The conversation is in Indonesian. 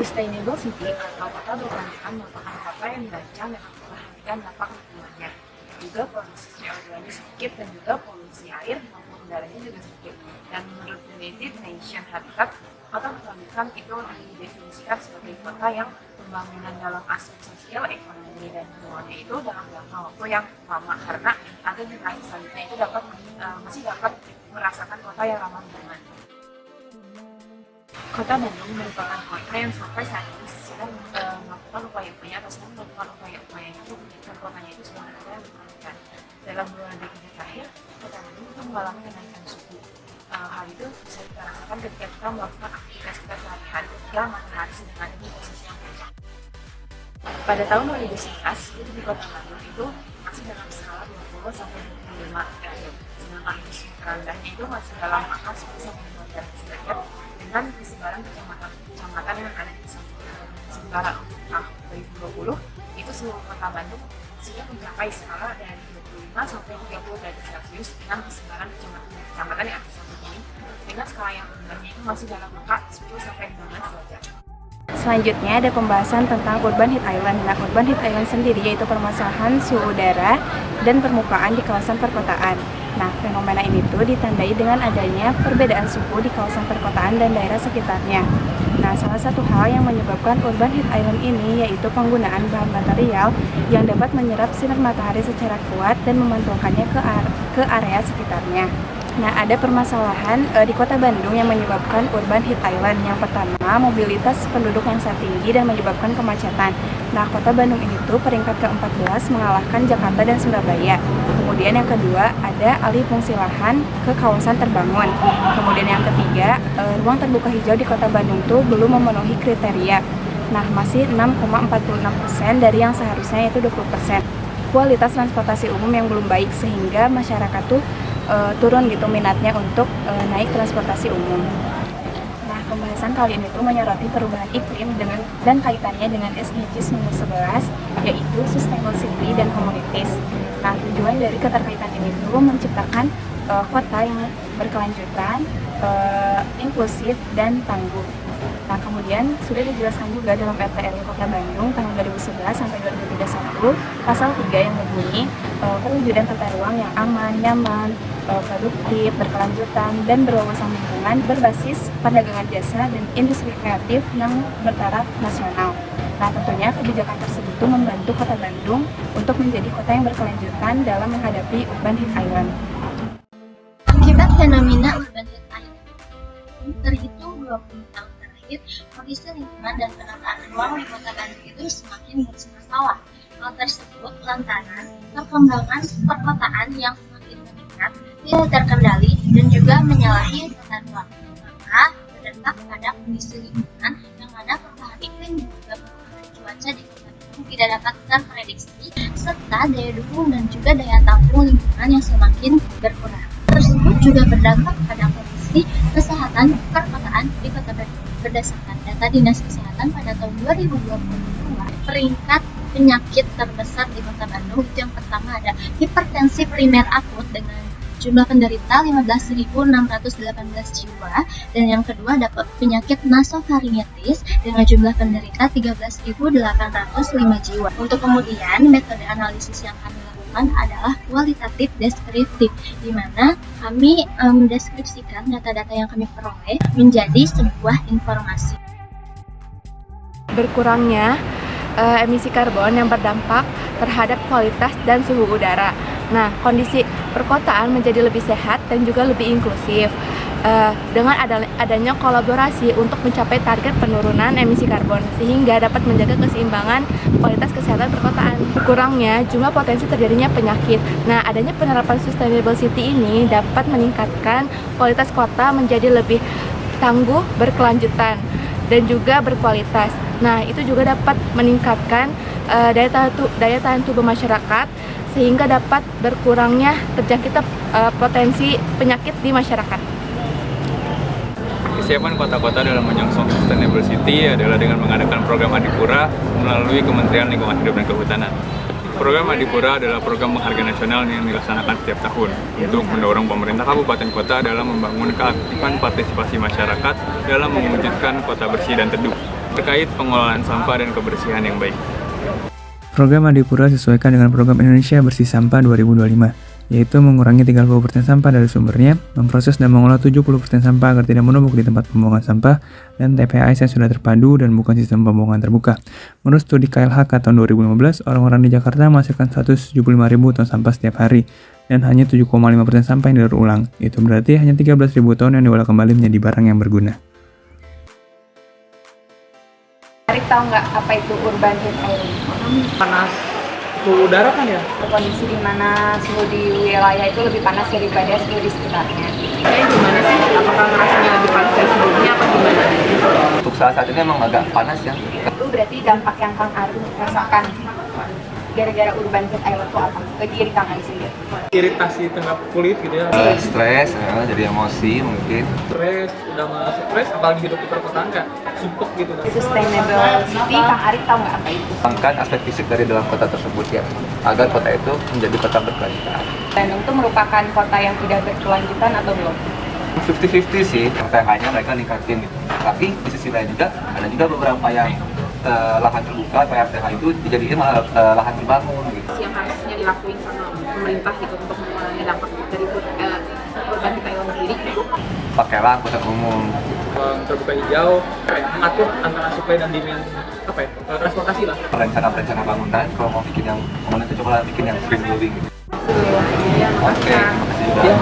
Sustainable city atau kota berkelanjutan merupakan kota yang dirancang dengan memperhatikan dampak lingkungannya. Juga polusi CO2-nya sedikit dan juga polusi air maupun udaranya juga sedikit. Dan menurut United Nations Habitat, kota berkelanjutan itu didefinisikan sebagai kota yang pembangunan dalam aspek sosial, ekonomi, dan lingkungannya itu dalam jangka waktu yang lama, karena agar generasi selanjutnya itu masih dapat merasakan kota yang ramah lingkungan. Kota Bandung merupakan kota yang sampai saat ini sedang melakukan upaya-upaya atau sedang melakukan upaya-upaya itu menjadikan kotanya itu sebagai kota yang berkelanjutan. Dalam 2 dekade terakhir, kota Bandung itu mengalami kenaikan suhu. Hal itu bisa kita rasakan ketika kita melakukan aktivitas kita sehari-hari ketika matahari sedang ada di posisi yang puncak. Pada tahun 2011, itu di kota Bandung itu masih dalam skala 20 sampai 25 derajat, sedangkan untuk terendahnya itu masih dalam angka 10 sampai 15 derajat dengan kesebaran kecamatan yang ada di sana. Sementara untuk tahun 2020, itu seluruh kota Bandung sudah mencapai skala dari 25 sampai 30 derajat Celcius dengan kesebaran kecamatan yang ada di sana ini, dengan skala yang rendahnya itu masih dalam angka 10 sampai 15 derajat. Selanjutnya ada pembahasan tentang urban heat island. Nah, urban heat island sendiri yaitu permasalahan suhu udara dan permukaan di kawasan perkotaan. Nah, fenomena ini tuh ditandai dengan adanya perbedaan suhu di kawasan perkotaan dan daerah sekitarnya. Nah, salah satu hal yang menyebabkan urban heat island ini yaitu penggunaan bahan material yang dapat menyerap sinar matahari secara kuat dan memantulkannya ke area sekitarnya. Nah, ada permasalahan di kota Bandung yang menyebabkan urban heat island. Yang pertama, mobilitas penduduk yang sangat tinggi dan menyebabkan kemacetan. Nah, kota Bandung ini tuh peringkat ke-14 mengalahkan Jakarta dan Surabaya. Kemudian yang kedua, ada alih fungsi lahan ke kawasan terbangun. Kemudian yang ketiga, ruang terbuka hijau di kota Bandung tuh belum memenuhi kriteria. Nah, masih 6,46% dari yang seharusnya yaitu 20%. Kualitas transportasi umum yang belum baik sehingga masyarakat tuh turun gitu minatnya untuk naik transportasi umum. Nah, pembahasan kali ini tuh menyoroti perubahan iklim dan kaitannya dengan SDGs nomor 11 yaitu Sustainable City dan Communities. Nah, tujuan dari keterkaitan ini tuh menciptakan kota yang berkelanjutan, inklusif dan tangguh. Nah, kemudian sudah dijelaskan juga dalam RTRI Kota Bandung tahun 2011 sampai 2031 pasal 3 yang berbunyi perwujudan tata ruang yang aman, nyaman, produktif, berkelanjutan, dan berwawasan lingkungan berbasis perdagangan jasa dan industri kreatif yang bertaraf nasional. Nah, tentunya kebijakan tersebut membantu Kota Bandung untuk menjadi kota yang berkelanjutan dalam menghadapi urban heat island. Akibat fenomena urban heat island, terhitung 20 tahun terakhir, kondisi lingkungan dan penataan ruang di Kota Bandung itu semakin bermasalah. Hal tersebut lantaran perkembangan perkotaan yang semakin meningkat, tidak terkendali, dan juga menyalahi tata ruang. Maka berdampak pada kondisi lingkungan yang mana perubahan iklim dan juga perubahan cuaca di Kota Bandung tidak dapat terprediksi, serta daya dukung dan juga daya tampung lingkungan yang semakin berkurang. Tersebut juga berdampak pada kondisi kesehatan perkotaan di Kota Bandung. Berdasarkan data Dinas Kesehatan pada tahun 2022, peringkat penyakit terbesar di Kota Bandung itu yang pertama ada hipertensi primer akut dengan jumlah penderita 15.618 jiwa, dan yang kedua ada penyakit nasofaringitis dengan jumlah penderita 13.805 jiwa. Untuk kemudian metode analisis yang kami lakukan adalah kualitatif deskriptif, di mana kami mendeskripsikan data-data yang kami peroleh menjadi sebuah informasi. Berkurangnya emisi karbon yang berdampak terhadap kualitas dan suhu udara. Nah, kondisi perkotaan menjadi lebih sehat dan juga lebih inklusif dengan adanya kolaborasi untuk mencapai target penurunan emisi karbon sehingga dapat menjaga keseimbangan kualitas kesehatan perkotaan. Berkurangnya jumlah potensi terjadinya penyakit. Nah, adanya penerapan Sustainable City ini dapat meningkatkan kualitas kota menjadi lebih tangguh, berkelanjutan, dan juga berkualitas. Nah, itu juga dapat meningkatkan daya tahan tubuh masyarakat sehingga dapat berkurangnya terjangkit potensi penyakit di masyarakat. Kesiapan kota-kota dalam menyongsong Sustainable City adalah dengan mengadakan program Adipura melalui Kementerian Lingkungan Hidup dan Kehutanan. Program Adipura adalah program penghargaan nasional yang dilaksanakan setiap tahun untuk mendorong pemerintah kabupaten kota dalam membangun keaktifan partisipasi masyarakat dalam mewujudkan kota bersih dan teduh. terkait pengelolaan sampah dan kebersihan yang baik. Program Adipura disesuaikan dengan program Indonesia Bersih Sampah 2025, yaitu mengurangi 30% sampah dari sumbernya, memproses dan mengolah 70% sampah agar tidak menumpuk di tempat pembuangan sampah, dan TPAS yang sudah terpadu dan bukan sistem pembuangan terbuka. Menurut studi KLHK tahun 2015, orang-orang di Jakarta menghasilkan 175.000 ton sampah setiap hari, dan hanya 7,5% sampah yang didaur ulang. Itu berarti hanya 13.000 ton yang diolah kembali menjadi barang yang berguna. Arik tahu nggak apa itu urban heat island? Panas suhu udara kan ya? Kondisi di mana suhu di wilayah itu lebih panas daripada suhu di sekitarnya. Kayak gimana sih? Apakah ngerasanya lebih panas dari sebelumnya apa gimana? Untuk saat ini emang agak panas ya. Itu berarti dampak yang Kang Ari rasakan gara-gara urban heat island itu apa? Ke diri Kang Ari sendiri. Iritasi tengah kulit gitu ya. Stres, ya, jadi emosi mungkin. Stres, udah nggak stres, apalagi hidup di perkotaan kan sumpek gitu kan. Sustainable city, Kang Ari tahu nggak apa itu? Angkat aspek fisik dari dalam kota tersebut ya, agar kota itu menjadi kota berkelanjutan. Bandung itu merupakan kota yang tidak berkelanjutan atau belum? 50-50 sih, RTH-nya mereka ningkatin gitu. Tapi di sisi lain juga, ada juga beberapa yang lahan terbuka, RTH itu dijadikan malah lahan terbangun gitu. Yang harusnya dilakuin sama pemerintah gitu untuk mengurangi dampak dari urban heat island sendiri. Pakailah angkutan umum. Ruang terbuka hijau, kayak mengatur antara supply dan demand apa ya? Transportasi lah. Rencana bangunan, kalau mau bikin yang bangunan itu coba bikin yang green building gitu. Iya, Oke, terima kasih juga. Ya,